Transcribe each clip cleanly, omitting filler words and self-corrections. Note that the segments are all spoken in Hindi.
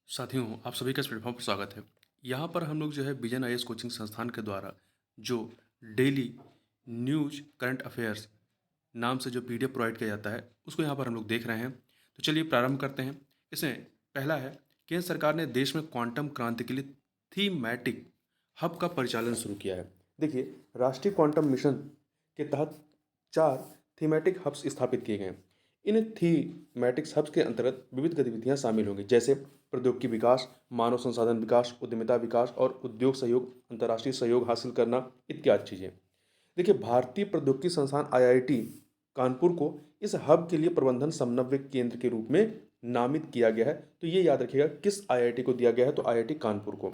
साथियों, आप सभी का इस प्लेटफॉर्म पर स्वागत है। यहाँ पर हम लोग जो है विजन आईएएस कोचिंग संस्थान के द्वारा जो डेली न्यूज करंट अफेयर्स नाम से जो पीडीएफ प्रोवाइड किया जाता है, उसको यहाँ पर हम लोग देख रहे हैं। तो चलिए प्रारंभ करते हैं। इसमें पहला है, केंद्र सरकार ने देश में क्वांटम क्रांति के लिए थीमैटिक हब का परिचालन शुरू किया है। देखिए, राष्ट्रीय क्वांटम मिशन के तहत 4 थीमैटिक हब्स स्थापित किए गए हैं। इन थीमैटिक हब्स के अंतर्गत विविध गतिविधियां शामिल होंगी, जैसे प्रौद्योगिकी विकास, मानव संसाधन विकास, उद्यमिता विकास और उद्योग सहयोग, अंतर्राष्ट्रीय सहयोग हासिल करना इत्यादि चीज़ें। देखिए, भारतीय प्रौद्योगिकी संस्थान आईआईटी कानपुर को इस हब के लिए प्रबंधन समन्वय केंद्र के रूप में नामित किया गया है। तो ये याद रखिएगा किस आईआईटी को दिया गया है, तो आईआईटी कानपुर को।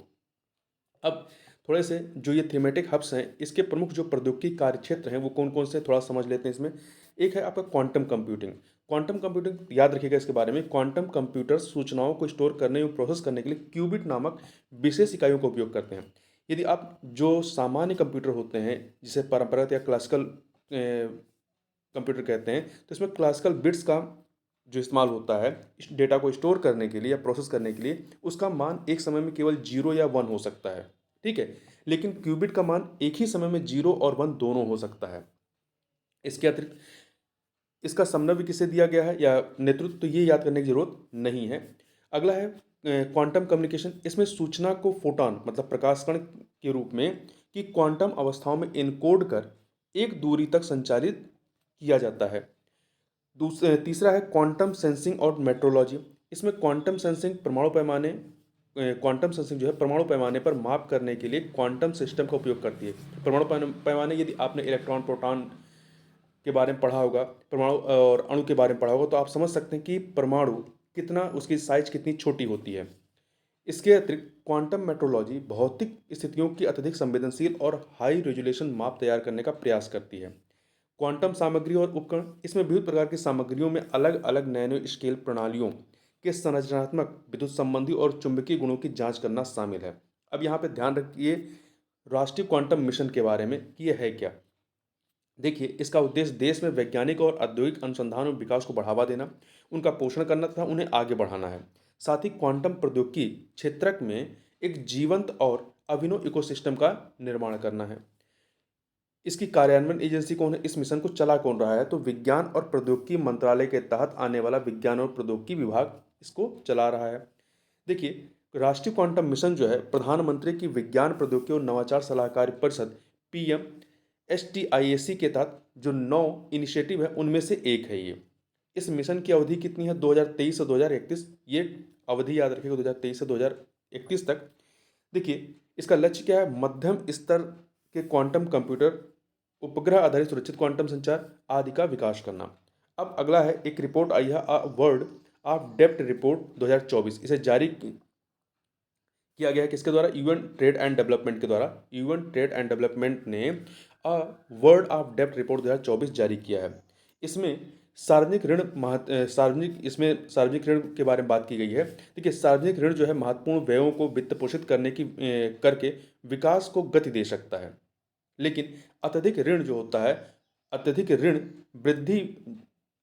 अब थोड़े से जो ये थीमेटिक हब्स हैं, इसके प्रमुख जो प्रौद्योगिकी कार्य क्षेत्र हैं वो कौन कौन से, थोड़ा समझ लेते हैं इसमें। एक है आपका क्वांटम कंप्यूटिंग। क्वांटम कंप्यूटिंग याद रखिएगा इसके बारे में, क्वांटम कंप्यूटर सूचनाओं को स्टोर करने एवं प्रोसेस करने के लिए क्यूबिट नामक विशेष इकाइयों का उपयोग करते हैं। यदि आप जो सामान्य कंप्यूटर होते हैं, जिसे परंपरागत या क्लासिकल कंप्यूटर कहते हैं, तो इसमें क्लासिकल बिट्स का जो इस्तेमाल होता है इस डेटा को स्टोर करने के लिए या प्रोसेस करने के लिए, उसका मान एक समय में केवल 0 या 1 हो सकता है। ठीक है, लेकिन क्यूबिट का मान एक ही समय में 0 और 1 दोनों हो सकता है। इसके अतिरिक्त इसका समन्वय किसे दिया गया है या नेतृत्व, तो ये याद करने की जरूरत नहीं है। अगला है क्वांटम कम्युनिकेशन। इसमें सूचना को फोटॉन मतलब प्रकाश कण के रूप में कि क्वांटम अवस्थाओं में इनकोड कर एक दूरी तक संचारित किया जाता है। तीसरा है क्वांटम सेंसिंग और मेट्रोलॉजी। इसमें क्वांटम सेंसिंग जो है परमाणु पैमाने पर माप करने के लिए क्वांटम सिस्टम का उपयोग करती है। परमाणु पैमाने, यदि आपने इलेक्ट्रॉन प्रोटॉन के बारे में पढ़ा होगा, परमाणु और अणु के बारे में पढ़ा होगा, तो आप समझ सकते हैं कि परमाणु कितना, उसकी साइज कितनी छोटी होती है। इसके अतिरिक्त क्वांटम मेट्रोलॉजी भौतिक स्थितियों की अत्यधिक संवेदनशील और हाई रेजोल्यूशन माप तैयार करने का प्रयास करती है। क्वांटम सामग्री और उपकरण। इसमें विविध प्रकार की सामग्रियों में अलग अलग नैनो स्केल प्रणालियों के संरचनात्मक, विद्युत संबंधी और चुंबकीय गुणों की जांच करना शामिल है। अब यहाँ पे ध्यान रखिए राष्ट्रीय क्वांटम मिशन के बारे में कि यह है क्या। देखिए, इसका उद्देश्य देश में वैज्ञानिक और औद्योगिक अनुसंधान और विकास को बढ़ावा देना, उनका पोषण करना तथा उन्हें आगे बढ़ाना है। साथ ही क्वांटम प्रौद्योगिकी क्षेत्र में एक जीवंत और अभिनव इकोसिस्टम का निर्माण करना है। इसकी कार्यान्वयन एजेंसी कौन है, इस मिशन को चला कौन रहा है, तो विज्ञान और प्रौद्योगिकी मंत्रालय के तहत आने वाला विज्ञान और प्रौद्योगिकी विभाग इसको चला रहा है। देखिए, राष्ट्रीय क्वांटम मिशन जो है प्रधानमंत्री की विज्ञान प्रौद्योगिकी और नवाचार सलाहकारी परिषद PMSTIAC के तहत जो 9 इनिशिएटिव है उनमें से एक है ये। इस मिशन की अवधि कितनी है, 2023 से 2031। ये अवधि याद रखिएगा, 2023 से 2031 तक। देखिए, इसका लक्ष्य क्या है, मध्यम स्तर के क्वांटम कंप्यूटर, उपग्रह आधारित सुरक्षित क्वांटम संचार आदि का विकास करना। अब अगला है, एक रिपोर्ट आई है वर्ल्ड ऑफ डेप्थ रिपोर्ट 2024। इसे जारी किया गया है किसके द्वारा, यूएन ट्रेड एंड डेवलपमेंट के द्वारा। यूएन ट्रेड एंड डेवलपमेंट ने वर्ल्ड ऑफ डेप्थ रिपोर्ट 2024 जारी किया है। इसमें सार्वजनिक ऋण सार्वजनिक ऋण के बारे में बात की गई है। देखिए, सार्वजनिक ऋण जो है महत्वपूर्ण व्ययों को वित्त पोषित करके विकास को गति दे सकता है। लेकिन अत्यधिक ऋण जो होता है, अत्यधिक ऋण वृद्धि,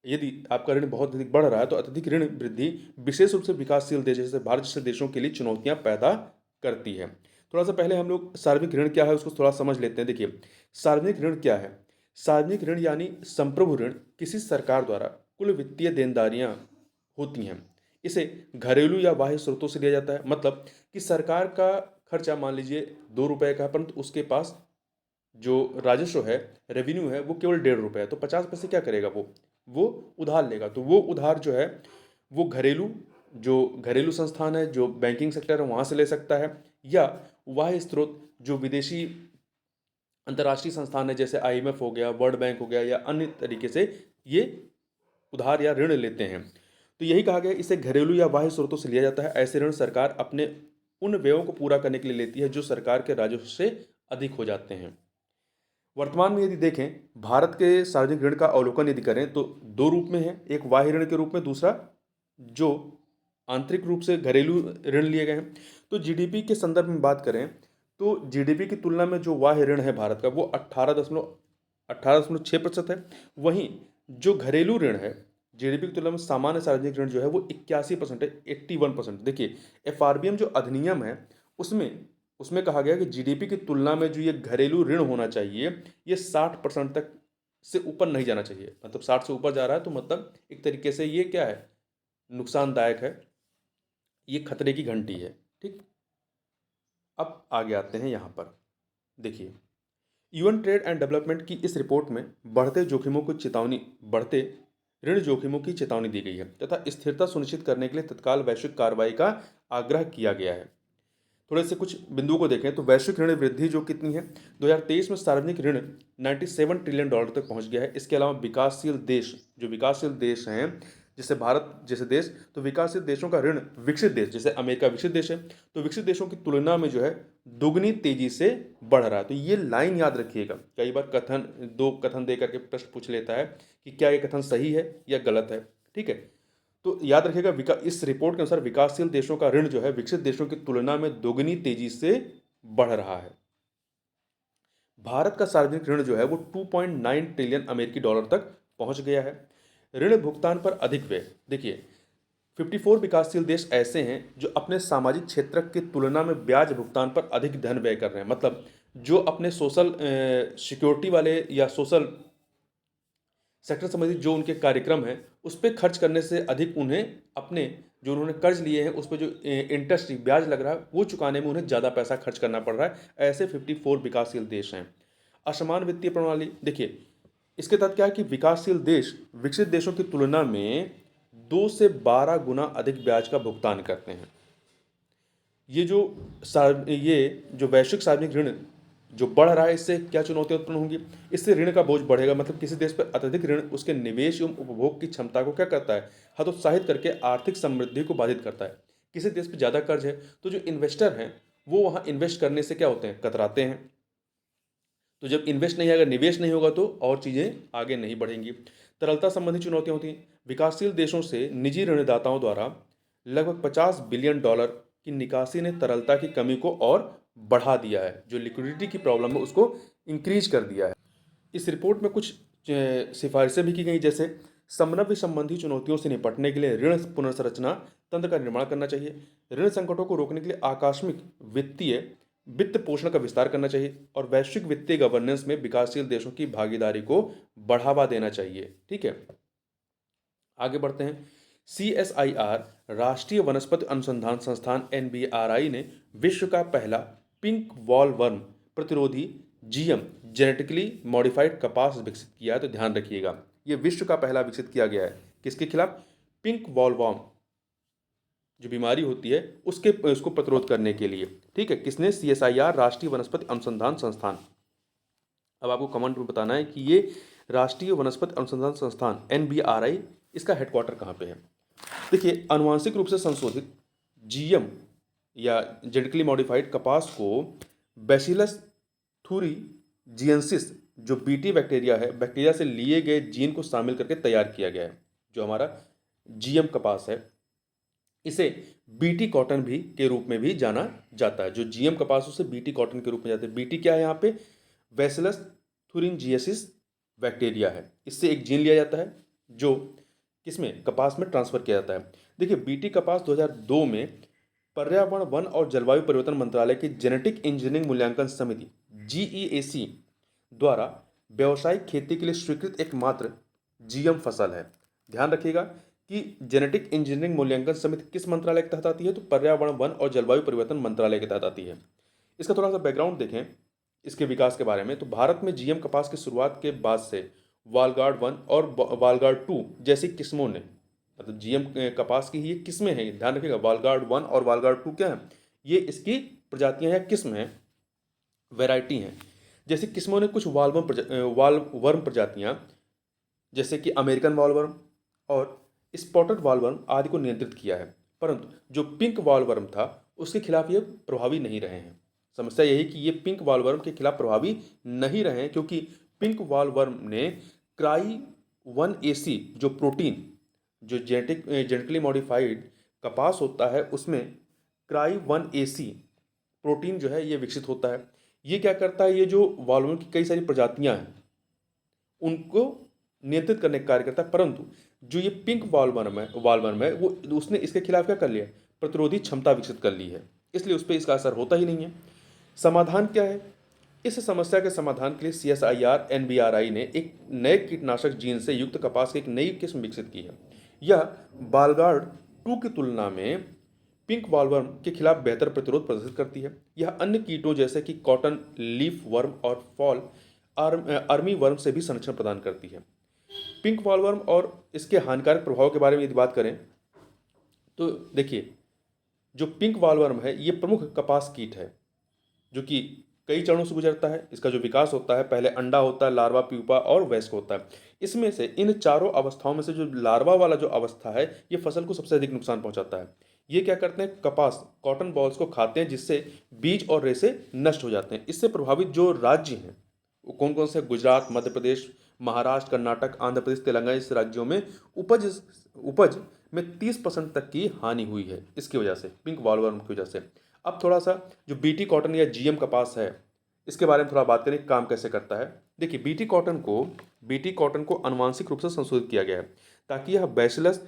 यदि आपका ऋण बहुत अधिक बढ़ रहा है तो अत्यधिक ऋण वृद्धि विशेष रूप से विकासशील देश जैसे भारत जैसे देशों के लिए चुनौतियां पैदा करती है। थोड़ा सा पहले हम लोग सार्वजनिक ऋण क्या है उसको थोड़ा समझ लेते हैं। देखिए, सार्वजनिक ऋण क्या है। सार्वजनिक ऋण यानी संप्रभु ऋण किसी सरकार द्वारा कुल वित्तीय देनदारियां होती हैं। इसे घरेलू या बाह्य स्रोतों से लिया जाता है। मतलब कि सरकार का खर्चा मान लीजिए 2 रुपए का है, परंतु उसके पास जो राजस्व है, रेवेन्यू है, वो केवल 1.5 रुपये है, तो 50 पैसे क्या करेगा, वो उधार लेगा। तो वो उधार जो है वो घरेलू संस्थान है, जो बैंकिंग सेक्टर है, वहाँ से ले सकता है, या वह स्रोत जो विदेशी अंतर्राष्ट्रीय संस्थान है जैसे IMF हो गया, वर्ल्ड बैंक हो गया, या अन्य तरीके से ये उधार या ऋण लेते हैं। तो यही कहा गया, इसे घरेलू या बाह्य स्रोतों से लिया जाता है। ऐसे ऋण सरकार अपने उन व्ययों को पूरा करने के लिए लेती है जो सरकार के राजस्व से अधिक हो जाते हैं। वर्तमान में यदि देखें, भारत के सार्वजनिक ऋण का अवलोकन यदि करें तो 2 रूप में है। एक बाह्य ऋण के रूप में, दूसरा जो आंतरिक रूप से घरेलू ऋण लिए गए हैं। तो जीडीपी के संदर्भ में बात करें तो जीडीपी की तुलना में जो बाह्य ऋण है भारत का वो 18.6% है। वहीं जो घरेलू ऋण है, जीडीपी की तुलना में सामान्य सार्वजनिक ऋण जो है वो 81% है, 81%। देखिए एफआरबीएम जो अधिनियम है उसमें उसमें कहा गया कि जीडीपी की तुलना में जो ये घरेलू ऋण होना चाहिए ये 60% तक से ऊपर नहीं जाना चाहिए। मतलब 60 से ऊपर जा रहा है तो मतलब एक तरीके से ये क्या है, नुकसानदायक है, ये खतरे की घंटी है। ठीक, अब आगे आते हैं यहाँ पर। देखिए यूएन ट्रेड एंड डेवलपमेंट की इस रिपोर्ट में बढ़ते ऋण जोखिमों की चेतावनी दी गई है तथा स्थिरता सुनिश्चित करने के लिए तत्काल वैश्विक कार्रवाई का आग्रह किया गया है। थोड़े से कुछ बिंदुओं को देखें तो वैश्विक ऋण वृद्धि जो कितनी है, 2023 में सार्वजनिक ऋण 97 ट्रिलियन डॉलर तक पहुंच गया है। इसके अलावा विकासशील देश, जो विकासशील देश हैं जैसे भारत जैसे देश, तो विकासशील देशों का ऋण विकसित देश जैसे अमेरिका विकसित देश है, तो विकसित देशों की तुलना में जो है दुगनी तेजी से बढ़ रहा है। तो ये लाइन याद रखिएगा, कई बार दो कथन दे करके प्रश्न पूछ लेता है कि क्या ये कथन सही है या गलत है। ठीक है, तो याद रखिएगा इस रिपोर्ट के अनुसार विकासशील देशों का ऋण जो है विकसित देशों की तुलना में दोगुनी तेजी से बढ़ रहा है। भारत का सार्वजनिक ऋण जो है वो 2.9 ट्रिलियन अमेरिकी डॉलर तक पहुंच गया है। ऋण भुगतान पर अधिक व्यय, देखिए 54 विकासशील देश ऐसे हैं जो अपने सामाजिक क्षेत्र की तुलना में ब्याज भुगतान पर अधिक धन व्यय कर रहे हैं। मतलब जो अपने सोशल सिक्योरिटी वाले या सोशल सेक्टर संबंधित जो उनके कार्यक्रम हैं उस पर खर्च करने से अधिक उन्हें अपने जो उन्होंने कर्ज लिए हैं उस पर जो इंटरेस्ट ब्याज लग रहा है वो चुकाने में उन्हें ज़्यादा पैसा खर्च करना पड़ रहा है। ऐसे 54 विकासशील देश हैं। असमान वित्तीय प्रणाली, देखिए इसके तहत क्या है कि विकासशील देश विकसित देशों की तुलना में 2 से 12 गुना अधिक ब्याज का भुगतान करते हैं। ये जो वैश्विक सार्वजनिक ऋण जो बढ़ रहा है इससे क्या चुनौतियां उत्पन्न होंगी, इससे ऋण का बोझ बढ़ेगा। मतलब किसी देश पर अत्यधिक ऋण उसके निवेश एवं उपभोग की क्षमता को क्या करता है, हतोत्साहित करके आर्थिक समृद्धि को बाधित करता है। किसी देश पर ज़्यादा कर्ज है तो जो इन्वेस्टर हैं वो वहाँ इन्वेस्ट करने से क्या होते हैं, कतराते हैं। तो जब इन्वेस्ट नहीं आएगा, निवेश नहीं होगा तो और चीज़ें आगे नहीं बढ़ेंगी। तरलता संबंधी चुनौतियाँ होती हैं। विकासशील देशों से निजी ऋणदाताओं द्वारा लगभग 50 बिलियन डॉलर की निकासी ने तरलता की कमी को और बढ़ा दिया है। जो लिक्विडिटी की प्रॉब्लम है उसको इंक्रीज कर दिया है। इस रिपोर्ट में कुछ सिफारिशें भी की गई, जैसे समन्वय संबंधी चुनौतियों से निपटने के लिए ऋण पुनर्संरचना तंत्र का निर्माण करना चाहिए। ऋण संकटों को रोकने के लिए आकस्मिक वित्त पोषण का विस्तार करना चाहिए और वैश्विक वित्तीय गवर्नेंस में विकासशील देशों की भागीदारी को बढ़ावा देना चाहिए। ठीक है, आगे बढ़ते हैं। CSIR राष्ट्रीय वनस्पति अनुसंधान संस्थान NBRI ने विश्व का पहला पिंक वॉल वर्म प्रतिरोधी GM जेनेटिकली मॉडिफाइड कपास विकसित किया है। तो ध्यान रखिएगा ये विश्व का पहला विकसित किया गया है किसके खिलाफ, पिंक वॉल वर्म जो बीमारी होती है उसको प्रतिरोध करने के लिए। ठीक है, किसने, CSIR राष्ट्रीय वनस्पति अनुसंधान संस्थान। अब आपको कमेंट में बताना है कि ये राष्ट्रीय वनस्पति अनुसंधान संस्थान NBRI इसका हेडक्वार्टर कहाँ पे है। देखिए आनुवांशिक रूप से संशोधित GM या जेनेटिकली मॉडिफाइड कपास को बैसिलस थूरीजिएंसिस जो BT बैक्टीरिया है, बैक्टीरिया से लिए गए जीन को शामिल करके तैयार किया गया है। जो हमारा GM कपास है इसे BT कॉटन भी के रूप में भी जाना जाता है। जो GM कपास उसे BT कॉटन के रूप में जाते हैं। BT क्या है यहाँ पे, बैसिलस थूरिंजिएसिस बैक्टीरिया है। इससे एक जीन लिया जाता है जो किसमें, कपास में ट्रांसफर किया जाता है। देखिए BT कपास 2002 में पर्यावरण वन और जलवायु परिवर्तन मंत्रालय की जेनेटिक इंजीनियरिंग मूल्यांकन समिति GEAC द्वारा व्यावसायिक खेती के लिए स्वीकृत एकमात्र GM फसल है। ध्यान रखिएगा कि जेनेटिक इंजीनियरिंग मूल्यांकन समिति किस मंत्रालय के तहत आती है, तो पर्यावरण वन और जलवायु परिवर्तन मंत्रालय के तहत आती है। इसका थोड़ा सा बैकग्राउंड देखें इसके विकास के बारे में। तो भारत में GM कपास की शुरुआत के बाद से वालगार्ड 1 और वालगार्ड 2 जैसी किस्मों ने, मतलब GM कपास की ये किस्में हैं, ध्यान रखिएगा वालगार्ड 1 और वालगार्ड 2 क्या है, ये इसकी प्रजातियां या किस्म हैं, वैरायटी हैं। जैसे किस्मों ने कुछ वालवर्म प्रजातियां जैसे कि अमेरिकन वालवर्म और स्पॉटेड वालवर्म आदि को नियंत्रित किया है, परंतु जो पिंक वालवर्म था उसके खिलाफ ये प्रभावी नहीं रहे हैं। समस्या यही कि ये पिंक वालवर्म के खिलाफ प्रभावी नहीं रहे हैं क्योंकि पिंक वालवर्म ने क्राई 1AC जो प्रोटीन जो जेनेटिकली मॉडिफाइड कपास होता है उसमें क्राई 1AC प्रोटीन जो है ये विकसित होता है। ये क्या करता है, ये जो वालवर्म की कई सारी प्रजातियां हैं उनको नियंत्रित करने का कार्य करता है, परंतु जो ये पिंक वॉलवर्म है वो उसने इसके खिलाफ क्या कर लिया, प्रतिरोधी क्षमता विकसित कर ली है, इसलिए उस पर इसका असर होता ही नहीं है। समाधान क्या है? इस समस्या के समाधान के लिए CSIR NBRI ने एक नए कीटनाशक जीन से युक्त कपास की एक नई किस्म विकसित की है। यह बालगार्ड 2 की तुलना में पिंक वॉलवर्म के खिलाफ बेहतर प्रतिरोध प्रदर्शित करती है। यह अन्य कीटों जैसे कि कॉटन लीफ वर्म और फॉल आर्मी वर्म से भी संरक्षण प्रदान करती है। पिंक वॉलवर्म और इसके हानिकारक प्रभाव के बारे में यदि बात करें तो देखिए, जो पिंक वॉलवर्म है ये प्रमुख कपास कीट है जो कि कई चरणों से गुजरता है। इसका जो विकास होता है, पहले अंडा होता है, लार्वा, प्यूपा और वयस्क होता है। इसमें से इन चारों अवस्थाओं में से जो लार्वा वाला जो अवस्था है ये फसल को सबसे अधिक नुकसान पहुंचाता है। ये क्या करते हैं, कपास कॉटन बॉल्स को खाते हैं जिससे बीज और रेशे नष्ट हो जाते हैं। इससे प्रभावित जो राज्य हैं वो कौन कौन से? गुजरात, मध्य प्रदेश, महाराष्ट्र, कर्नाटक, आंध्र प्रदेश, तेलंगाना, इस राज्यों में उपज में 30% तक की हानि हुई है इसकी वजह से, पिंक वॉलवर्म की वजह से। अब थोड़ा सा जो बीटी कॉटन या GM कपास है इसके बारे में थोड़ा बात करें, काम कैसे करता है। देखिए, बीटी कॉटन को आनुवांशिक रूप से संशोधित किया गया है ताकि यह बैसिलस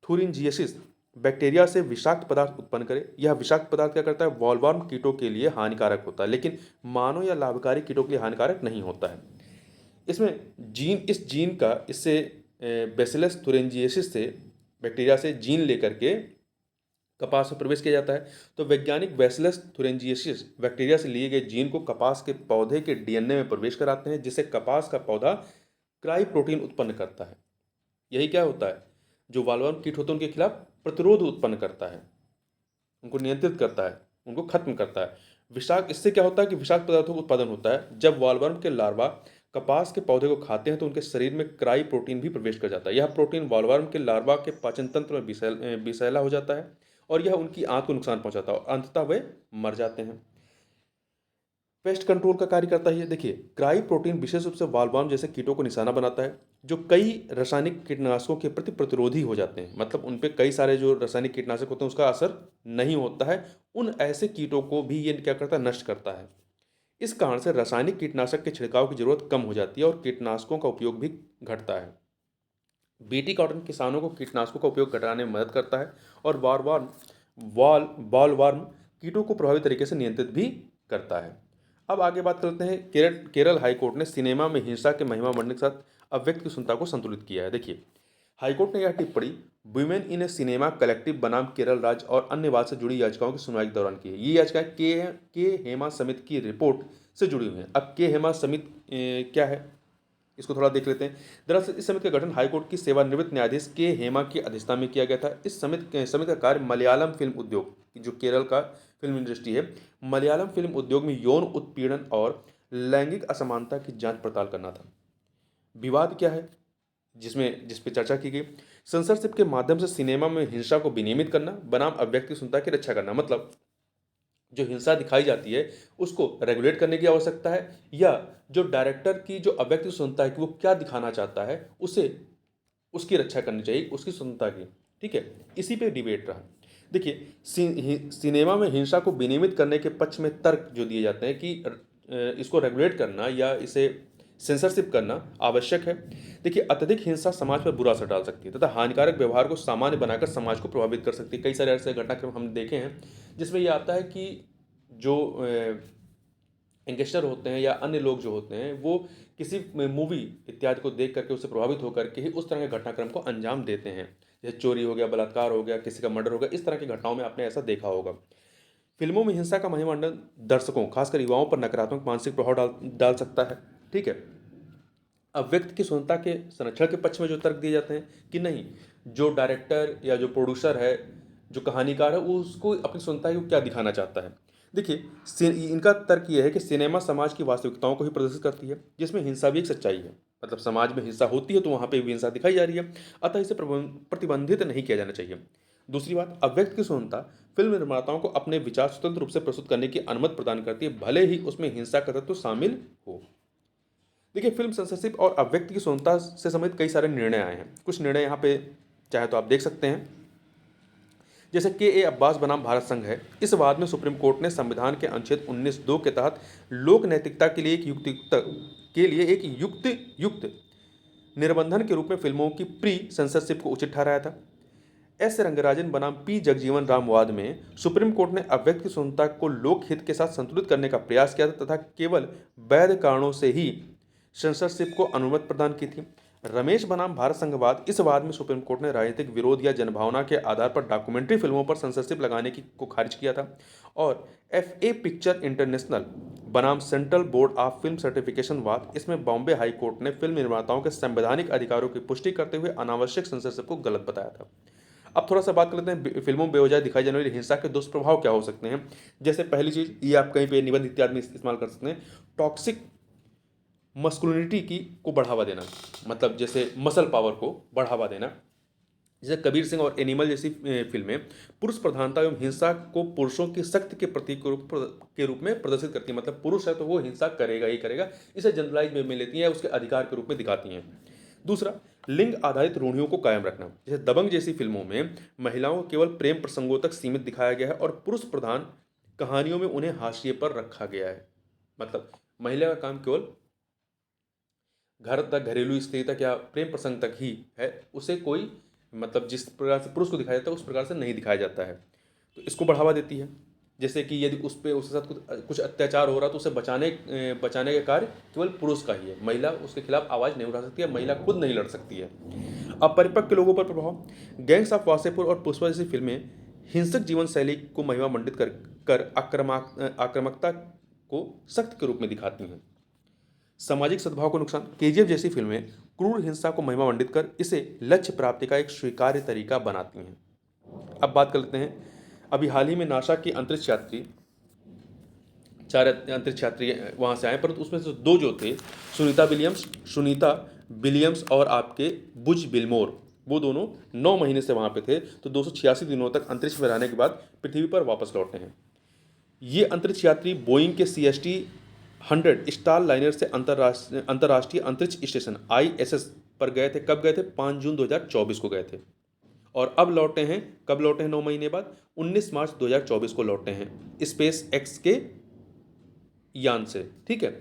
थुरिंजिएसिस बैक्टीरिया से विषाक्त पदार्थ उत्पन्न करे। यह विषाक्त पदार्थ क्या करता है, वॉलवर्म कीटों के लिए हानिकारक होता है, लेकिन मानव या लाभकारी कीटों के लिए हानिकारक नहीं होता है। इस जीन का इससे बैसिलस थुरिंजिएसिस से बैक्टीरिया से जीन लेकर के कपास में प्रवेश किया जाता है। तो वैज्ञानिक बैसिलस थुरिंजिएसिस बैक्टीरिया से लिए गए जीन को कपास के पौधे के DNA में प्रवेश कराते हैं, जिससे कपास का पौधा क्राई प्रोटीन उत्पन्न करता है। यही क्या होता है, जो वॉलवर्म कीट होते हैं उनके खिलाफ प्रतिरोध उत्पन्न करता है, उनको नियंत्रित करता है, उनको खत्म करता है। इससे क्या होता है कि विषाक्त पदार्थों का उत्पादन होता है। जब वॉलवर्म के लार्वा कपास के पौधे को खाते हैं तो उनके शरीर में क्राई प्रोटीन भी प्रवेश कर जाता है। यह प्रोटीन वॉलवर्म के लार्वा के पाचन तंत्र में विषैला हो जाता है और यह उनकी आंत को नुकसान पहुंचाता है और अंततः वे मर जाते हैं। पेस्ट कंट्रोल का कार्य करता है। देखिए, क्राई प्रोटीन विशेष रूप से वॉलवर्म जैसे कीटों को निशाना बनाता है जो कई रासायनिक कीटनाशकों के प्रति प्रतिरोधी हो जाते हैं। मतलब उन पे कई सारे जो रासायनिक कीटनाशक होते हैं उसका असर नहीं होता है, उन ऐसे कीटों को भी ये क्या करता है, नष्ट करता है। इस कारण से रासायनिक कीटनाशक के छिड़काव की जरूरत कम हो जाती है और कीटनाशकों का उपयोग भी घटता है। बीटी कॉटन किसानों को कीटनाशकों का उपयोग घटाने में मदद करता है और बॉलवर्म कीटों को प्रभावी तरीके से नियंत्रित भी करता है। अब आगे बात करते हैं, केरल हाईकोर्ट ने सिनेमा में हिंसा के महिमा मंडन के साथ अव्यक्त की सुनता को संतुलित किया है। देखिए, हाईकोर्ट ने यह टिप्पणी women in A cinema collective बनाम केरल राज्य और अन्य वाद से जुड़ी याचिकाओं की सुनवाई के दौरान की है। ये याचिकाएं के हेमा समिति की रिपोर्ट से जुड़ी हुई हैं। अब के हेमा समिति क्या है, इसको थोड़ा देख लेते हैं। दरअसल इस समिति का गठन हाईकोर्ट की सेवानिवृत्त न्यायाधीश के हेमा की अध्यक्षता में किया गया था। इस समिति का कार्य मलयालम फिल्म उद्योग, जो केरल का फिल्म इंडस्ट्री है, मलयालम फिल्म उद्योग में यौन उत्पीड़न और लैंगिक असमानता की जांच पड़ताल करना था। विवाद क्या है जिस पे चर्चा की गई, सेंसरशिप के माध्यम से सिनेमा में हिंसा को विनियमित करना बनाम अव्यक्त की सुनता की रक्षा करना। मतलब जो हिंसा दिखाई जाती है उसको रेगुलेट करने की आवश्यकता है, या जो डायरेक्टर की जो अव्यक्त सुनता है कि वो क्या दिखाना चाहता है उसे उसकी रक्षा करनी चाहिए, उसकी स्वतंत्रता की। ठीक है, इसी पे डिबेट रहा। देखिए, सिनेमा में हिंसा को विनियमित करने के पक्ष में तर्क जो दिए जाते हैं कि इसको रेगुलेट करना या इसे सेंसरशिप करना आवश्यक है। देखिए, अत्यधिक हिंसा समाज पर बुरा असर डाल सकती है तथा हानिकारक व्यवहार को सामान्य बनाकर समाज को प्रभावित कर सकती है। कई सारे ऐसे घटनाक्रम हमने देखे हैं जिसमें यह आता है कि जो एंगेस्टर होते हैं या अन्य लोग जो होते हैं वो किसी मूवी इत्यादि को देख करके उससे प्रभावित होकर के ही उस तरह के घटनाक्रम को अंजाम देते हैं। जैसे चोरी हो गया, बलात्कार हो गया, किसी का मर्डर हो गया, इस तरह की घटनाओं में आपने ऐसा देखा होगा। फिल्मों में हिंसा का महिमामंडन दर्शकों, खासकर युवाओं पर नकारात्मक मानसिक प्रभाव डाल सकता है। ठीक है, अव्यक्त की स्वतंत्रता के संरक्षण के पक्ष में जो तर्क दिए जाते हैं कि नहीं, जो डायरेक्टर या जो प्रोड्यूसर है, जो कहानीकार है, वो उसको अपनी स्वतंत्रता को क्या दिखाना चाहता है। देखिए, इनका तर्क ये है कि सिनेमा समाज की वास्तविकताओं को ही प्रदर्शित करती है, जिसमें हिंसा भी एक सच्चाई है। मतलब समाज में हिंसा होती है तो वहाँ पे भी हिंसा दिखाई जा रही है, अतः इसे प्रतिबंधित नहीं किया जाना चाहिए। दूसरी बात, अव्यक्त की स्वतंत्रता फिल्म निर्माताओं को अपने विचार स्वतंत्र रूप से प्रस्तुत करने की अनुमति प्रदान करती है, भले ही उसमें हिंसा का तत्व शामिल हो। देखिए, फिल्म सेंसरशिप और अव्यक्त की स्वतंत्रता से संबंधित कई सारे निर्णय आए हैं। कुछ निर्णय यहाँ पे चाहे तो आप देख सकते हैं, जैसे के अब्बास बनाम भारत संघ है। इस वाद में सुप्रीम कोर्ट ने संविधान के अनुच्छेद 19(2) के तहत लोक नैतिकता के लिए एक युक्त निर्बंधन के रूप में फिल्मों की प्री सेंसरशिप को उचित ठहराया था। एस रंगराजन बनाम पी जगजीवन राम वाद में सुप्रीम कोर्ट ने अव्यक्त की स्वतंत्रता को लोकहित के साथ संतुलित करने का प्रयास किया था तथा केवल वैध कारणों से ही सेंसरशिप को अनुमति प्रदान की थी। रमेश बनाम भारत संघवाद, इस वाद में सुप्रीम कोर्ट ने राजनीतिक विरोध या जनभावना के आधार पर डॉक्यूमेंट्री फिल्मों पर सेंसरशिप लगाने की को खारिज किया था। और FA पिक्चर इंटरनेशनल बनाम central board of film certification वाद, इसमें बॉम्बे हाई कोर्ट ने फिल्म निर्माताओं के संवैधानिक अधिकारों की पुष्टि करते हुए अनावश्यक सेंसरशिप को गलत बताया था। अब थोड़ा सा बात कर लेते हैं फिल्मों में बेवजह दिखाई जाने वाली हिंसा के दुष्प्रभाव क्या हो सकते हैं। जैसे पहली चीज, ये आप कहीं पे निबंध इत्यादि में इस्तेमाल कर सकते हैं, टॉक्सिक मस्कुलिनिटी की को बढ़ावा देना, मतलब जैसे मसल पावर को बढ़ावा देना। जैसे कबीर सिंह और एनिमल जैसी फिल्में पुरुष प्रधानता एवं हिंसा को पुरुषों की शक्ति के प्रतीक के रूप में प्रदर्शित करती हैं। मतलब पुरुष है तो वो हिंसा करेगा ही करेगा, इसे जनरलाइज वे में लेती हैं, उसके अधिकार के रूप में दिखाती हैं। दूसरा, लिंग आधारित रूढ़ियों को कायम रखना। जैसे दबंग जैसी फिल्मों में महिलाओं को केवल प्रेम प्रसंगों तक सीमित दिखाया गया है और पुरुष प्रधान कहानियों में उन्हें हाशिए पर रखा गया है। मतलब महिला का काम केवल घर तक, घरेलू स्थिति तक या प्रेम प्रसंग तक ही है, उसे कोई मतलब जिस प्रकार से पुरुष को दिखाया जाता है उस प्रकार से नहीं दिखाया जाता है, तो इसको बढ़ावा देती है। जैसे कि यदि उस पर उसके साथ कुछ अत्याचार हो रहा तो उसे बचाने का कार्य केवल पुरुष का ही है, महिला उसके खिलाफ आवाज़ नहीं उठा सकती है, महिला खुद नहीं लड़ सकती है। अपरिपक्व लोगों पर प्रभाव, गैंग्स ऑफ वासेपुर और पुष्पा जैसी फिल्में हिंसक जीवन शैली को महिमा मंडित कर आक्रामकता को सख्त के रूप में दिखाती हैं। सामाजिक सद्भाव को नुकसान, KGF जैसी फिल्में क्रूर हिंसा को महिमा मंडित कर इसे लक्ष्य प्राप्ति का एक स्वीकार्य तरीका बनाती हैं। अब बात कर लेते हैं, अभी हाल ही में नासा की चार अंतरिक्ष यात्री वहाँ से आए, परंतु उसमें से दो जो थे, सुनीता विलियम्स और आपके बुज बिलमोर, वो दोनों 9 महीने से वहाँ पे थे, तो 286 दिनों तक अंतरिक्ष में रहने के बाद पृथ्वी पर वापस लौटे हैं। ये अंतरिक्ष यात्री बोइंग के CST-100 स्टार लाइनर से अंतर्राष्ट्रीय अंतरिक्ष स्टेशन ISS पर गए थे। कब गए थे? 5 जून 2024 को गए थे। और अब लौटे हैं, कब लौटे हैं? 9 महीने बाद 19 मार्च 2024 को लौटे हैं SpaceX के यान से। ठीक है,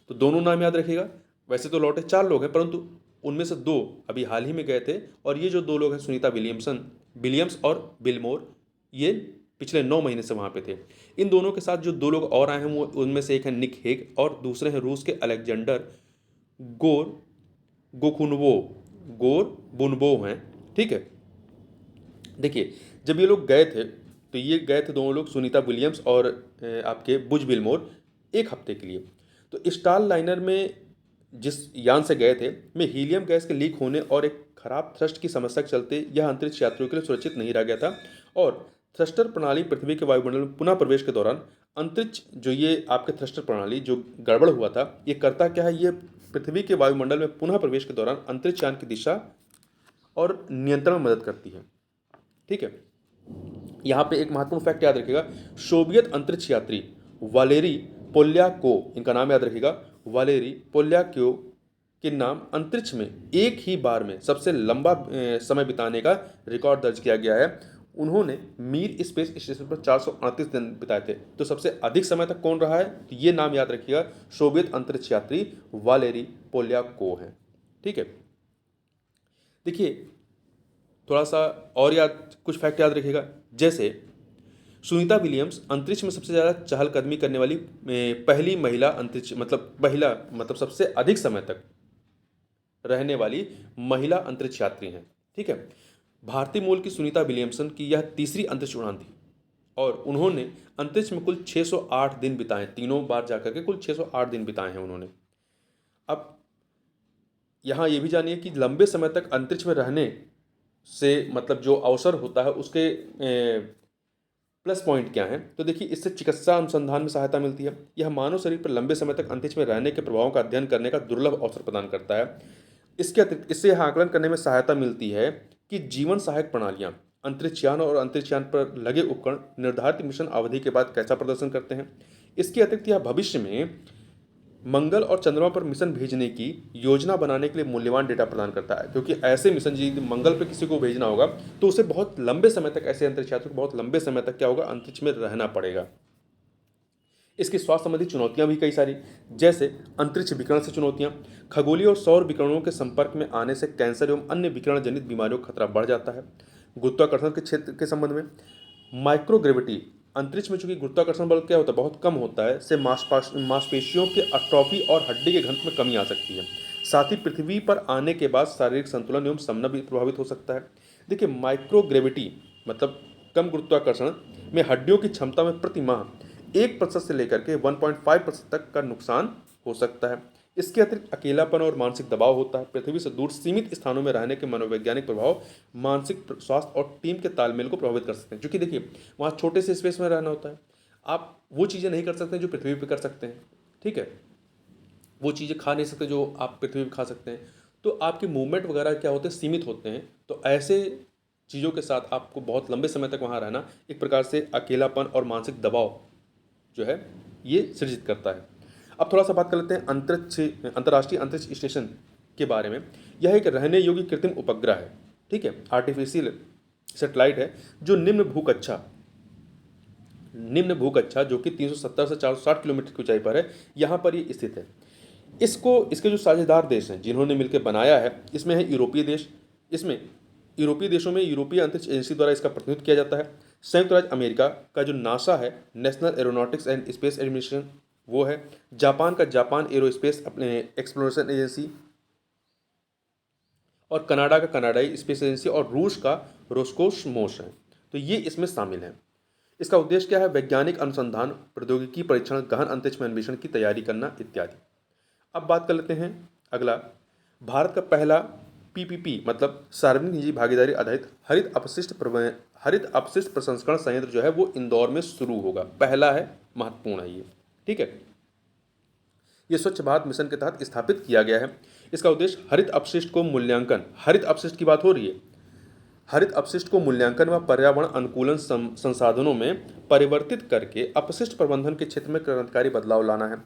तो दोनों नाम याद रखिएगा। वैसे तो लौटे 4 लोग हैं, परंतु उनमें से 2 अभी हाल ही में गए थे, और ये जो 2 लोग हैं सुनीता विलियम्स और बिलमोर, ये पिछले 9 महीने से वहाँ पे थे। इन दोनों के साथ जो 2 लोग और आए हैं, वो उनमें से एक है निक हेग और दूसरे हैं रूस के अलेक्जेंडर गोरबुनोव हैं। ठीक है, देखिए जब ये लोग गए थे तो ये गए थे दोनों लोग, सुनीता विलियम्स और आपके बुज बिलमोर, 1 हफ्ते के लिए। तो स्टार लाइनर में जिस यान से गए थे में हीलियम गैस के लीक होने और एक खराब थ्रस्ट की समस्या के चलते यह अंतरिक्ष यात्रियों के लिए सुरक्षित नहीं रह गया था, और थ्रस्टर प्रणाली पृथ्वी के वायुमंडल में पुनः प्रवेश के दौरान अंतरिक्ष जो ये आपके थ्रस्टर प्रणाली जो गड़बड़ हुआ था, ये करता क्या है, ये पृथ्वी के वायुमंडल में पुनः प्रवेश के दौरान अंतरिक्ष यान की दिशा और नियंत्रण में मदद करती है। ठीक है, यहाँ पे एक महत्वपूर्ण फैक्ट याद रखिएगा, सोवियत अंतरिक्ष यात्री वालेरी पोल्याको, इनका नाम याद रखिएगा, वालेरी पोल्याको के नाम अंतरिक्ष में एक ही बार में सबसे लंबा समय बिताने का रिकॉर्ड दर्ज किया गया है। उन्होंने मीर स्पेस स्टेशन पर 438 दिन बिताए थे। तो सबसे अधिक समय तक कौन रहा है, तो ये नाम याद रखिएगा, सोवियत अंतरिक्ष यात्री वालेरी पोल्याको हैं। ठीक है, देखिए थोड़ा सा और कुछ फैक्ट याद रखिएगा, जैसे सुनीता विलियम्स अंतरिक्ष में सबसे ज़्यादा चहलकदमी करने वाली पहली महिला अंतरिक्ष मतलब सबसे अधिक समय तक रहने वाली महिला अंतरिक्ष यात्री हैं। ठीक है, भारतीय मूल की सुनीता विलियमसन की यह तीसरी अंतरिक्ष उड़ान थी और उन्होंने अंतरिक्ष में कुल 608 दिन बिताए, तीनों बार जाकर के कुल 608 दिन बिताए हैं उन्होंने। अब यहाँ ये भी जानिए कि लंबे समय तक अंतरिक्ष में रहने से मतलब जो अवसर होता है उसके प्लस पॉइंट क्या हैं, तो देखिए इससे चिकित्सा अनुसंधान में सहायता मिलती है। यह मानव शरीर पर लंबे समय तक अंतरिक्ष में रहने के प्रभावों का अध्ययन करने का दुर्लभ अवसर प्रदान करता है। इसके अतिरिक्त इससे यह आकलन करने में सहायता मिलती है कि जीवन सहायक प्रणालियाँ, अंतरिक्षयान और अंतरिक्षयान पर लगे उपकरण निर्धारित मिशन अवधि के बाद कैसा प्रदर्शन करते हैं। इसके अतिरिक्त यह भविष्य में मंगल और चंद्रमा पर मिशन भेजने की योजना बनाने के लिए मूल्यवान डेटा प्रदान करता है, क्योंकि ऐसे मिशन यदि मंगल पर किसी को भेजना होगा तो उसे बहुत लंबे समय तक, ऐसे अंतरिक्ष यात्रियों को बहुत लंबे समय तक क्या होगा, अंतरिक्ष में रहना पड़ेगा। इसकी स्वास्थ्य संबंधी चुनौतियां भी कई सारी, जैसे अंतरिक्ष विकिरण से चुनौतियां, खगोलीय और सौर विकिरणों के संपर्क में आने से कैंसर एवं अन्य विकिरण जनित बीमारियों का खतरा बढ़ जाता है। गुरुत्वाकर्षण के क्षेत्र के संबंध में माइक्रोग्रेविटी, अंतरिक्ष में चूंकि गुरुत्वाकर्षण बल क्या होता है, बहुत कम होता है, से मांसपेशियों के अट्रॉफी और हड्डी के घनत्व में कमी आ सकती है। साथ ही पृथ्वी पर आने के बाद शारीरिक संतुलन एवं स्tamina भी प्रभावित हो सकता है। देखिए, माइक्रोग्रेविटी मतलब कम गुरुत्वाकर्षण में हड्डियों की क्षमता में प्रति माह 1% से लेकर के 1.5% तक का नुकसान हो सकता है। इसके अतिरिक्त अकेलापन और मानसिक दबाव होता है। पृथ्वी से दूर सीमित स्थानों में रहने के मनोवैज्ञानिक प्रभाव मानसिक स्वास्थ्य और टीम के तालमेल को प्रभावित कर सकते हैं, क्योंकि देखिए वहाँ छोटे से स्पेस में रहना होता है, आप वो चीज़ें नहीं कर सकते जो पृथ्वी पर कर सकते हैं। ठीक है, वो चीज़ें खा नहीं सकते जो आप पृथ्वी पर खा सकते हैं, तो आपके मूवमेंट वगैरह क्या होते हैं, सीमित होते हैं। तो ऐसे चीज़ों के साथ आपको बहुत लंबे समय तक वहाँ रहना एक प्रकार से अकेलापन और मानसिक दबाव जो है ये सृजित करता है। अब थोड़ा सा बात कर लेते हैं अंतर्राष्ट्रीय अंतरिक्ष स्टेशन के बारे में। यह एक रहने योग्य कृत्रिम उपग्रह है, ठीक है, आर्टिफिशियल सेटेलाइट है, जो निम्न भूकक्षा जो कि 370 से 460 किलोमीटर की ऊंचाई पर है, यहाँ पर ये स्थित है। इसके जो साझेदार देश हैं जिन्होंने मिलकर बनाया है, इसमें है यूरोपीय देश। इसमें यूरोपीय देशों में यूरोपीय अंतरिक्ष एजेंसी द्वारा इसका प्रतिनिधित्व किया जाता है। संयुक्त राज्य अमेरिका का जो नासा है, national aeronautics and space administration, वो है। जापान का जापान एरोस्पेस अपने एक्सप्लोरेशन एजेंसी, और कनाडा का कनाडाई स्पेस एजेंसी, और रूस का रोस्कोसमोस है। तो ये इसमें शामिल हैं। इसका उद्देश्य क्या है? वैज्ञानिक अनुसंधान, प्रौद्योगिकी परीक्षण, गहन अंतरिक्ष में अन्वेषण की तैयारी करना इत्यादि। अब बात कर लेते हैं अगला, भारत का पहला पीपीपी मतलब सार्वजनिक निजी भागीदारी आधारित हरित अपशिष्ट प्रसंस्करण संयंत्र जो है वो इंदौर में शुरू होगा। पहला है, महत्वपूर्ण है ये, ठीक है। ये स्वच्छ भारत मिशन के तहत स्थापित किया गया है। इसका उद्देश्य हरित अपशिष्ट की बात हो रही है, हरित अपशिष्ट को मूल्यांकन व पर्यावरण अनुकूलन संसाधनों में परिवर्तित करके अपशिष्ट प्रबंधन के क्षेत्र में क्रांतिकारी बदलाव लाना है।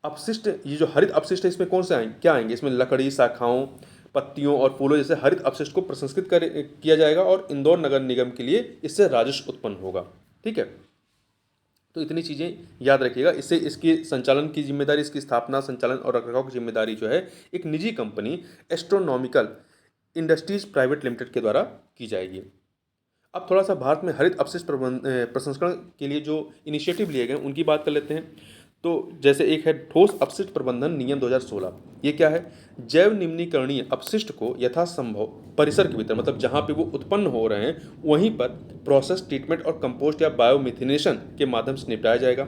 अपशिष्ट, ये जो हरित अपशिष्ट है, इसमें कौन से आएंगे, क्या आएंगे? इसमें लकड़ी, शाखाओं, पत्तियों और फूलों जैसे हरित अपशिष्ट को प्रसंस्कृत किया जाएगा और इंदौर नगर निगम के लिए इससे राजस्व उत्पन्न होगा, ठीक है। तो इतनी चीज़ें याद रखिएगा। इससे इसकी संचालन की जिम्मेदारी, इसकी स्थापना, संचालन और रखरखाव की जिम्मेदारी जो है एक निजी company astronomical industries private limited के द्वारा की जाएगी। अब थोड़ा सा भारत में हरित अपशिष्ट प्रसंस्करण के लिए जो इनिशिएटिव लिए गए उनकी बात कर लेते हैं। तो जैसे एक है ठोस अपशिष्ट प्रबंधन नियम 2016। ये क्या है? जैव निम्नीकरणीय अपशिष्ट को यथासंभव परिसर के भीतर, मतलब जहाँ पे वो उत्पन्न हो रहे हैं वहीं पर प्रोसेस, ट्रीटमेंट और कंपोस्ट या बायोमिथिनेशन के माध्यम से निपटाया जाएगा।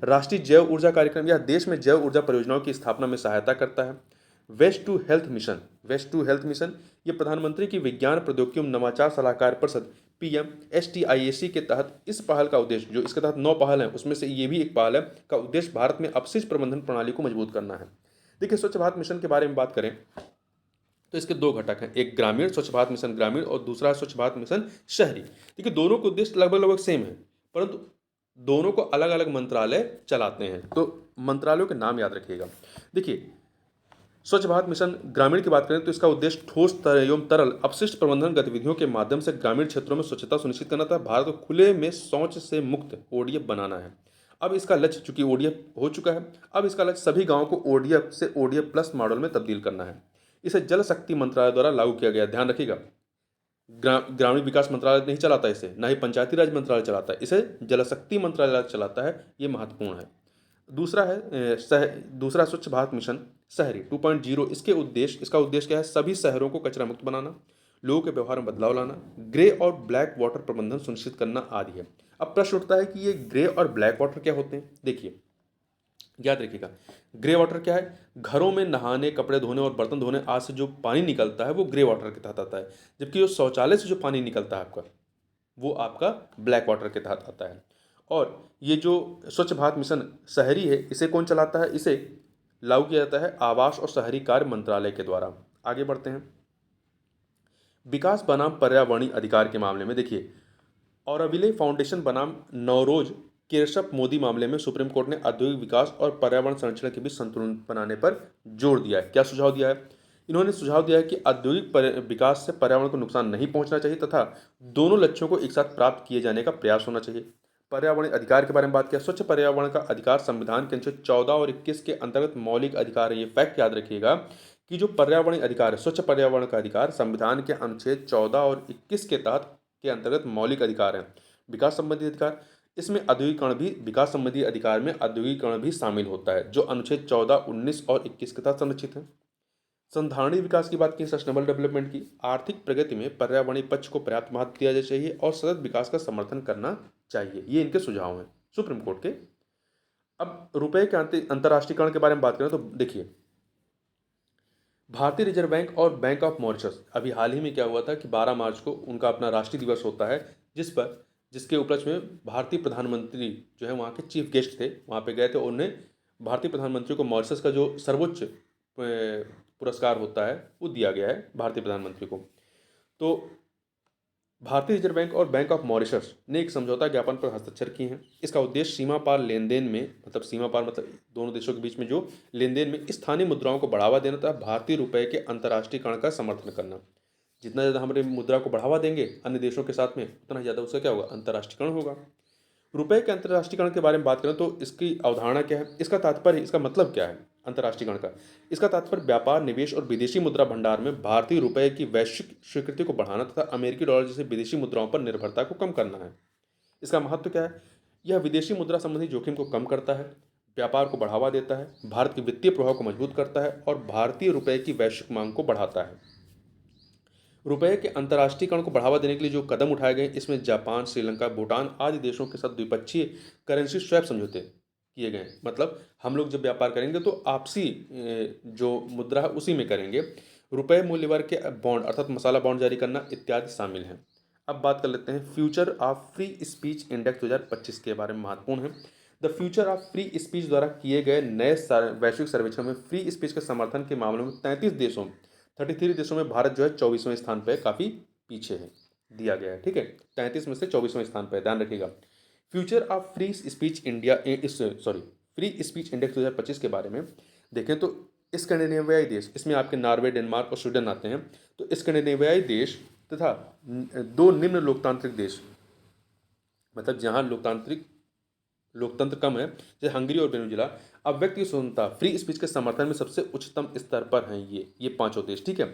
राष्ट्रीय जैव ऊर्जा कार्यक्रम यह देश में जैव ऊर्जा परियोजनाओं की स्थापना में सहायता करता है। वेस्ट टू हेल्थ मिशन ये प्रधानमंत्री की विज्ञान प्रौद्योगिकी एवं नवाचार सलाहकार परिषद PMSTIAC के तहत इस पहल का उद्देश्य, जो इसके तहत 9 पहल हैं उसमें से ये भी एक पहल है, का उद्देश्य भारत में अपशिष्ट प्रबंधन प्रणाली को मजबूत करना है। देखिए, स्वच्छ भारत मिशन के बारे में बात करें तो इसके 2 घटक हैं, एक ग्रामीण स्वच्छ भारत मिशन ग्रामीण और दूसरा स्वच्छ भारत मिशन शहरी। देखिए, दोनों के उद्देश्य लगभग सेम है, परंतु दोनों को अलग अलग मंत्रालय चलाते हैं, तो मंत्रालयों के नाम याद रखिएगा। देखिए, स्वच्छ भारत मिशन ग्रामीण की बात करें तो इसका उद्देश्य ठोस एवं तरल अपशिष्ट प्रबंधन गतिविधियों के माध्यम से ग्रामीण क्षेत्रों में स्वच्छता सुनिश्चित करना था। भारत को खुले में शौच से मुक्त ODF बनाना है। अब इसका लक्ष्य, चूंकि ODF हो चुका है, अब इसका लक्ष्य सभी गांवों को ODF से ODF प्लस मॉडल में तब्दील करना है। इसे जल शक्ति मंत्रालय द्वारा लागू किया गया। ध्यान रखिएगा, ग्रामीण विकास मंत्रालय नहीं चलाता इसे, ना ही पंचायती राज मंत्रालय चलाता है, इसे जल शक्ति मंत्रालय चलाता है। ये महत्वपूर्ण है। दूसरा स्वच्छ भारत मिशन शहरी 2.0। इसका उद्देश्य क्या है? सभी शहरों को कचरा मुक्त बनाना, लोगों के व्यवहार में बदलाव लाना, ग्रे और ब्लैक वाटर प्रबंधन सुनिश्चित करना आदि है। अब प्रश्न उठता है कि ये ग्रे और ब्लैक वाटर क्या होते हैं? देखिए, याद रखिएगा, ग्रे वाटर क्या है? घरों में नहाने, कपड़े धोने और बर्तन धोने आदि से जो पानी निकलता है वो ग्रे वाटर के तहत आता है, जबकि जो शौचालय से जो पानी निकलता है आपका, वो आपका ब्लैक वाटर के तहत आता है। और ये जो स्वच्छ भारत मिशन शहरी है, इसे कौन चलाता है? इसे लागू किया जाता है आवास और शहरी कार्य मंत्रालय के द्वारा। आगे बढ़ते हैं। विकास बनाम पर्यावरणीय अधिकार के मामले में देखिए, ऑरोविले फाउंडेशन बनाम नवरोज केशव मोदी मामले में सुप्रीम कोर्ट ने औद्योगिक विकास और पर्यावरण संरक्षण के बीच संतुलन बनाने पर जोर दिया है। क्या सुझाव दिया है? इन्होंने सुझाव दिया है कि औद्योगिक विकास से पर्यावरण को नुकसान नहीं पहुंचना चाहिए तथा दोनों लक्ष्यों को एक साथ प्राप्त किए जाने का प्रयास होना चाहिए। पर्यावरणीय अधिकार के बारे में बात किया। स्वच्छ पर्यावरण का अधिकार संविधान के अनुच्छेद 14 और 21 के अंतर्गत मौलिक अधिकार है। ये फैक्ट याद रखिएगा कि जो पर्यावरणीय अधिकार है, स्वच्छ पर्यावरण का अधिकार संविधान के अनुच्छेद 14 और 21 के तहत के अंतर्गत मौलिक अधिकार है। विकास संबंधी अधिकार, इसमें औद्योगिकरण भी, विकास संबंधी अधिकार में औद्योगिकरण भी शामिल होता है, जो अनुच्छेद 14, 19 और 21 के तहत संरक्षित है। संधारणीय विकास की बात की, सस्टेनेबल डेवलपमेंट की, आर्थिक प्रगति में पर्यावरणीय पक्ष को पर्याप्त महत्व दिया जाना चाहिए और सतत विकास का समर्थन करना चाहिए। ये इनके सुझाव हैं सुप्रीम कोर्ट के। अब रुपए के अंतर्राष्ट्रीयकरण के बारे में बात करें तो देखिए, भारतीय रिजर्व बैंक और बैंक ऑफ मॉरिशस, अभी हाल ही में क्या हुआ था कि 12 मार्च को उनका अपना राष्ट्रीय दिवस होता है, जिसके उपलक्ष्य में भारतीय प्रधानमंत्री जो है वहाँ के चीफ गेस्ट थे, वहाँ पे गए थे। उन्हें भारतीय प्रधानमंत्री को मॉरिशस का जो सर्वोच्च पुरस्कार होता है वो दिया गया है भारतीय प्रधानमंत्री को। तो भारतीय रिजर्व बैंक और बैंक ऑफ मॉरिशस ने एक समझौता ज्ञापन पर हस्ताक्षर किए हैं। इसका उद्देश्य सीमा पार लेन देन में, मतलब सीमा पार मतलब दोनों देशों के बीच में जो लेन देन में स्थानीय मुद्राओं को बढ़ावा देना तथा भारतीय रुपए के अंतर्राष्ट्रीयकरण का समर्थन करना। जितना ज़्यादा हमारे मुद्रा को बढ़ावा देंगे अन्य देशों के साथ में, उतना ज़्यादा उसका क्या होगा, अंतर्राष्ट्रीयकरण होगा। रुपए के अंतर्राष्ट्रीयकरण के बारे में बात करें तो इसकी अवधारणा क्या है, इसका तात्पर्य, इसका मतलब क्या है अंतर्राष्ट्रीयकरण का। इसका तात्पर्य व्यापार, निवेश और विदेशी मुद्रा भंडार में भारतीय रुपए की वैश्विक स्वीकृति को बढ़ाना तथा अमेरिकी डॉलर जैसे विदेशी मुद्राओं पर निर्भरता को कम करना है। इसका महत्व क्या है, यह विदेशी मुद्रा संबंधी जोखिम को कम करता है, व्यापार को बढ़ावा देता है, भारत के वित्तीय प्रभाव को मजबूत करता है और भारतीय रुपए की वैश्विक मांग को बढ़ाता है। रुपये के अंतर्राष्ट्रीयकरण को बढ़ावा देने के लिए जो कदम उठाए गए, इसमें जापान, श्रीलंका, भूटान आदि देशों के साथ द्विपक्षीय करेंसी स्वैप समझौते किए गए। मतलब हम लोग जब व्यापार करेंगे तो आपसी जो मुद्रा है उसी में करेंगे। रुपये मूल्य वर्ग के बॉन्ड अर्थात मसाला बॉन्ड जारी करना इत्यादि शामिल हैं। अब बात कर लेते हैं future of free speech index 2025 के बारे में, महत्वपूर्ण है। The future of free speech द्वारा किए गए नए वैश्विक सर्वेक्षण में फ्री स्पीच के समर्थन के मामले में 33 देशों में भारत जो है 24वें स्थान पर, काफ़ी पीछे है, दिया गया है। ठीक है, 33 में से 24वें स्थान पर, ध्यान रखिएगा। Future of free speech India free speech index 2025 के बारे में देखें तो स्कैंडिनेवियाई देश, इसमें आपके नॉर्वे, डेनमार्क और स्वीडन आते हैं। तो स्कैंडिनेवियाई देश तथा दो निम्न लोकतांत्रिक देश, मतलब जहाँ लोकतंत्र कम है, जैसे हंगरी और वेनेजुला, अभिव्यक्ति की स्वतंत्रता, फ्री स्पीच के समर्थन में सबसे उच्चतम स्तर पर हैं ये पांचों देश। ठीक है,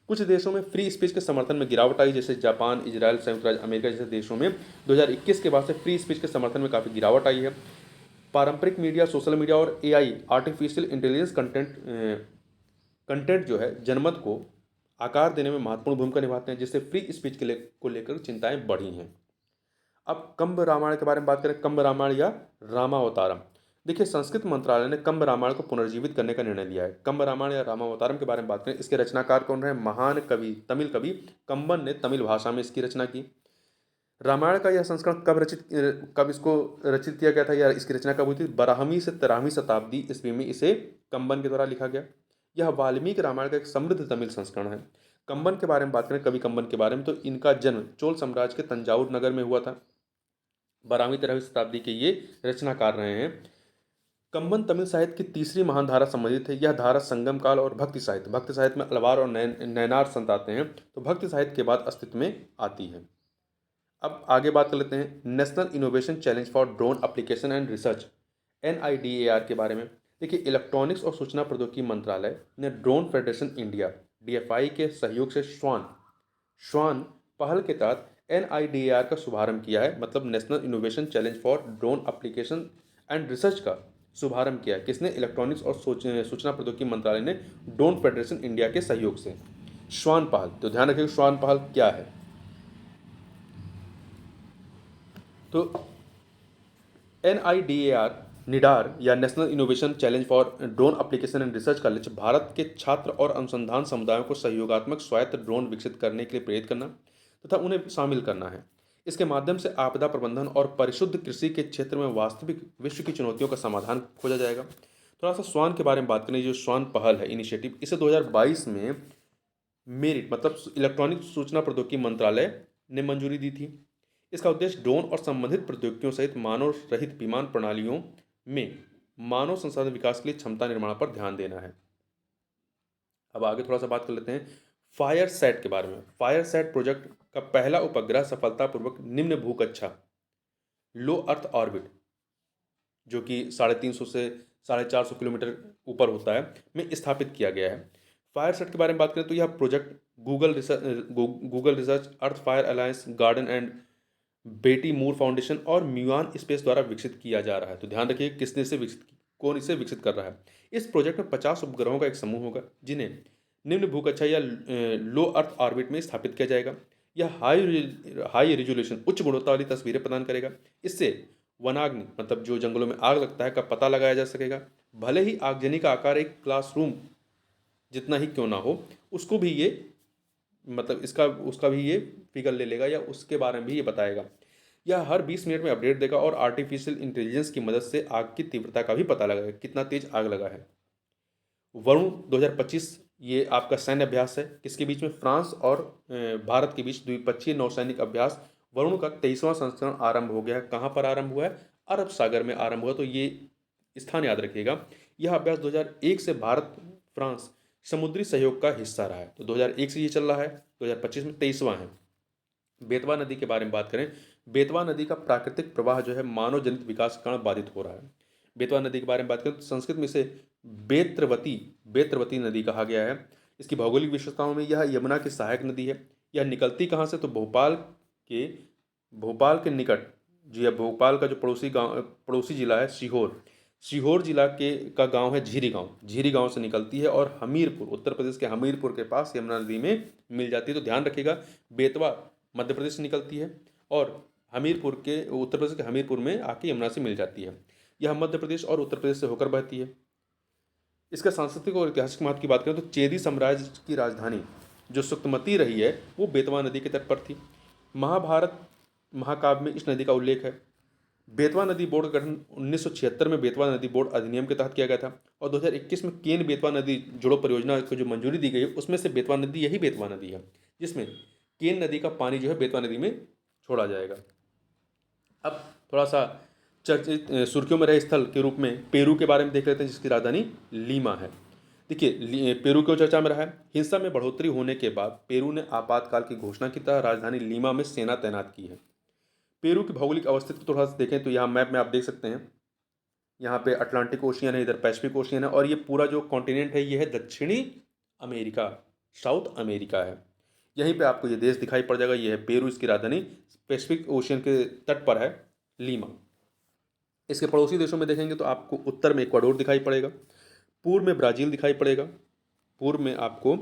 कुछ देशों में फ्री स्पीच के समर्थन में गिरावट आई, जैसे जापान, इजराइल, संयुक्त राज्य अमेरिका जैसे देशों में 2021 के बाद से फ्री स्पीच के समर्थन में काफ़ी गिरावट आई है। पारंपरिक मीडिया, सोशल मीडिया और AI आर्टिफिशियल इंटेलिजेंस कंटेंट जो है जनमत को आकार देने में महत्वपूर्ण भूमिका निभाते हैं, जिससे फ्री स्पीच को लेकर चिंताएं बढ़ी हैं। अब कंब रामायण के बारे में बात करें, कंब रामायण या रामावतारम। देखिए, संस्कृत मंत्रालय ने कंब रामायण को पुनर्जीवित करने का निर्णय लिया है। कंब रामायण या रामावतारम के बारे में बात करें, इसके रचनाकार कौन रहे, महान कवि, तमिल कवि कंबन ने तमिल भाषा में इसकी रचना की। रामायण का यह संस्करण कब इसको रचित किया गया था, या इसकी रचना कब हुई थी, 12वीं से 13वीं शताब्दी ईस्वी में इसे कंबन के द्वारा लिखा गया। यह वाल्मीकि रामायण का एक समृद्ध तमिल संस्करण है। कंबन के बारे में बात करें, कवि कंबन के बारे में, तो इनका जन्म चोल साम्राज्य के तंजावुर नगर में हुआ था। 12वीं-13वीं शताब्दी के ये रचनाकार रहे हैं। कंबन तमिल साहित्य की तीसरी महान धारा संबंधित है। यह धारा संगम काल और भक्ति साहित्य में अलवार और नैनार संत आते हैं, तो भक्ति साहित्य के बाद अस्तित्व में आती है। अब आगे बात कर लेते हैं national innovation challenge for drone application and research, NIDAR के बारे में। देखिए, इलेक्ट्रॉनिक्स और सूचना प्रौद्योगिकी मंत्रालय ने ड्रोन फेडरेशन इंडिया DFI के सहयोग से श्वान पहल के तहत NIDAR का शुभारंभ किया है। मतलब national innovation challenge for drone application and research का शुभारंभ किया है। किसने, इलेक्ट्रॉनिक्स और सूचना प्रौद्योगिकी मंत्रालय ने ड्रोन फेडरेशन इंडिया के सहयोग से। श्वान पहल, तो ध्यान रखिए श्वान पहल क्या है। तो NIDAR या national innovation challenge for drone application and research का लक्ष्य भारत के छात्र और अनुसंधान समुदायों को सहयोगात्मक स्वायत्त ड्रोन विकसित करने के लिए प्रेरित करना तथा उन्हें शामिल करना है। इसके माध्यम से आपदा प्रबंधन और परिशुद्ध कृषि के क्षेत्र में वास्तविक विश्व की चुनौतियों का समाधान खोजा जाएगा। थोड़ा सा स्वान के बारे में बात करें, जो स्वान पहल है इनिशिएटिव, इसे 2022 में मेरिट मतलब इलेक्ट्रॉनिक सूचना प्रौद्योगिकी मंत्रालय ने मंजूरी दी थी। इसका उद्देश्य ड्रोन और संबंधित प्रौद्योगिकियों सहित मानव रहित विमान प्रणालियों में मानव संसाधन विकास के लिए क्षमता निर्माण पर ध्यान देना है। अब आगे थोड़ा सा बात कर लेते हैं फायर सैट के बारे में। फायर सैट प्रोजेक्ट का पहला उपग्रह सफलतापूर्वक निम्न भूकक्षा लो अर्थ ऑर्बिट, जो कि 350 से 450 किलोमीटर ऊपर होता है, में स्थापित किया गया है। फायरसेट के बारे में बात करें तो यह project Google research, earth fire alliance, garden and बेटी मूर फाउंडेशन और म्यूआन स्पेस द्वारा विकसित किया जा रहा है। तो ध्यान रखिए किसने इसे विकसित, कौन इसे विकसित कर रहा है। इस प्रोजेक्ट में 50 उपग्रहों का एक समूह होगा जिन्हें निम्न भूकक्षा या लो अर्थ ऑर्बिट में स्थापित किया जाएगा। यह हाई रिजोल्यूशन, उच्च गुणवत्ता वाली तस्वीरें प्रदान करेगा। इससे वनाग्नि, मतलब जो जंगलों में आग लगता है, का पता लगाया जा सकेगा। भले ही आगजनी का आकार एक क्लासरूम जितना ही क्यों ना हो, उसको भी ये, मतलब इसका उसका भी ये फिगर ले लेगा या उसके बारे में भी ये बताएगा। यह हर 20 मिनट में अपडेट देगा और आर्टिफिशियल इंटेलिजेंस की मदद से आग की तीव्रता का भी पता लगाएगा, कितना तेज आग लगा है। वरुण 2025 ये आपका सैन्य अभ्यास है, किसके बीच में, फ्रांस और भारत के बीच द्विपक्षीय नौसैनिक अभ्यास वरुण का 23वां संस्करण आरंभ हो गया है। कहाँ पर आरंभ हुआ है? अरब सागर में आरंभ हुआ। तो ये स्थान याद रखिएगा। यह अभ्यास 2001 से भारत फ्रांस समुद्री सहयोग का हिस्सा रहा है। तो 2001 से ये चल रहा है, 2025 में 23वां है। बेतवा नदी के बारे में बात करें, बेतवा नदी का प्राकृतिक प्रवाह जो है मानव जनित विकास के कारण बाधित हो रहा है। बेतवा नदी के बारे में बात करें तो संस्कृत में इसे बेत्रवती नदी कहा गया है। इसकी भौगोलिक विशेषताओं में यह यमुना की सहायक नदी है। यह निकलती कहाँ से? तो भोपाल के निकट, जी भोपाल का जो पड़ोसी जिला है सीहोर जिला का गांव है झीरी गांव से निकलती है और हमीरपुर, उत्तर प्रदेश के हमीरपुर के पास यमुना नदी में मिल जाती है। तो ध्यान रखिएगा, बेतवा मध्य प्रदेश से निकलती है और उत्तर प्रदेश के हमीरपुर में आके यमुना से मिल जाती है। यह मध्य प्रदेश और उत्तर प्रदेश से होकर बहती है। इसका सांस्कृतिक और ऐतिहासिक महत्व की बात करें तो चेदी साम्राज्य की राजधानी जो सुक्तमती रही है वो बेतवा नदी के तट पर थी। महाभारत महाकाव्य में इस नदी का उल्लेख है। बेतवा नदी बोर्ड का गठन 1976 में बेतवा नदी बोर्ड अधिनियम के तहत किया गया था और 2021 में केन बेतवा नदी जोड़ो परियोजना को जो मंजूरी दी गई है उसमें से बेतवा नदी यही बेतवा नदी है, जिसमें केन नदी का पानी जो है बेतवा नदी में छोड़ा जाएगा। अब थोड़ा सा चर्चित सुर्खियों में रहे स्थल के रूप में पेरू के बारे में देख लेते हैं, जिसकी राजधानी लीमा है। देखिए पेरू क्यों चर्चा में रहा है? हिंसा में बढ़ोतरी होने के बाद पेरू ने आपातकाल की घोषणा की तरह राजधानी लीमा में सेना तैनात की है। पेरू की भौगोलिक अवस्थिति को थोड़ा सा देखें तो यहाँ मैप में आप देख सकते हैं, यहाँ पे अटलांटिक ओशियन है, इधर पैसिफिक ओशियन है और ये पूरा जो कॉन्टिनेंट है ये है दक्षिणी अमेरिका, साउथ अमेरिका है। यहीं पे आपको ये देश दिखाई पड़ जाएगा, ये है पेरू, इसकी राजधानी पैसिफिक ओशियन के तट पर है लीमा। इसके पड़ोसी देशों में देखेंगे तो आपको उत्तर में इक्वाडोर दिखाई पड़ेगा, पूर्व में ब्राज़ील दिखाई पड़ेगा, पूर्व में आपको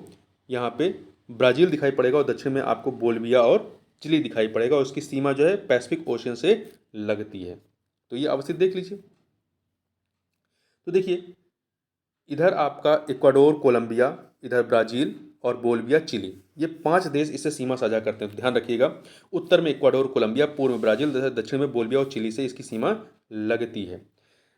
यहाँ पे ब्राज़ील दिखाई पड़ेगा और दक्षिण में आपको बोलिविया और चिली दिखाई पड़ेगा और उसकी सीमा जो है पैसिफिक ओशियन से लगती है। तो ये अवस्थित देख लीजिए। तो देखिए इधर आपका इक्वाडोर, कोलंबिया, इधर ब्राज़ील और बोलिविया, चिली, ये 5 देश इससे सीमा साझा करते हैं। तो ध्यान रखिएगा, उत्तर में इक्वाडोर, कोलंबिया, पूर्व में ब्राज़ील, दक्षिण में बोलिविया और चिली से इसकी सीमा लगती है।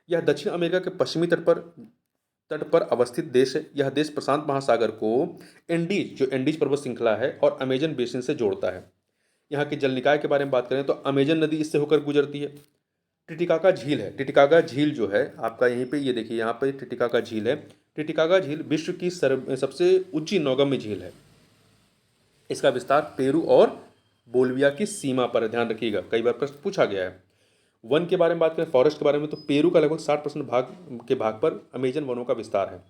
यह दक्षिण अमेरिका के पश्चिमी तट पर अवस्थित देश है। यह देश प्रशांत महासागर को एंडीज पर्वत श्रृंखला है और अमेजन बेसिन से जोड़ता है। यहाँ के जल निकाय के बारे में बात करें तो अमेजन नदी इससे होकर गुजरती है। टिटिकाका झील है, टिटिकाका झील जो है आपका यहीं पे, ये देखिए यहाँ पे टिटिकाका झील है। टिटिकाका झील विश्व की सबसे ऊंची नौगम्य झील है। इसका विस्तार पेरू और बोलिविया की सीमा पर है। ध्यान रखिएगा, कई बार प्रश्न पूछा गया है। वन के बारे में बात करें, फॉरेस्ट के बारे में, तो पेरू का लगभग 60% भाग पर अमेजन वनों का विस्तार है।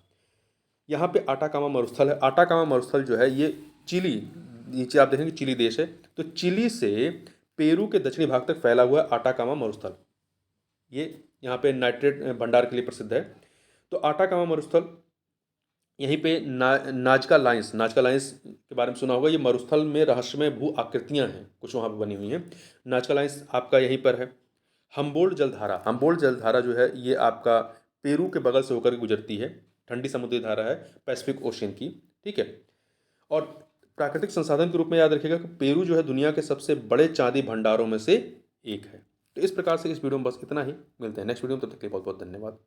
यहाँ पे आटाकामा मरुस्थल है। आटाकामा मरुस्थल जो है ये चिली, नीचे आप देखेंगे चिली देश है, तो चिली से पेरू के दक्षिणी भाग तक फैला हुआ है आटाकामा मरुस्थल। ये यहाँ पे नाइट्रेट भंडार के लिए प्रसिद्ध है। तो आटाकामा मरुस्थल, यहीं पे नाजका लाइन्स के बारे में सुना होगा। ये मरुस्थल में रहस्यमय भू आकृतियाँ हैं कुछ वहाँ पर बनी हुई हैं। नाजका लाइन्स आपका यहीं पर है। हम्बोल्ट जलधारा जो है ये आपका पेरू के बगल से होकर गुजरती है। ठंडी समुद्री धारा है पैसिफिक ओशियन की, ठीक है। और प्राकृतिक संसाधन के रूप में याद रखिएगा कि पेरू जो है दुनिया के सबसे बड़े चांदी भंडारों में से एक है। तो इस प्रकार से इस वीडियो में बस इतना ही। मिलते हैं नेक्स्ट वीडियो में, तब तक के लिए बहुत बहुत धन्यवाद।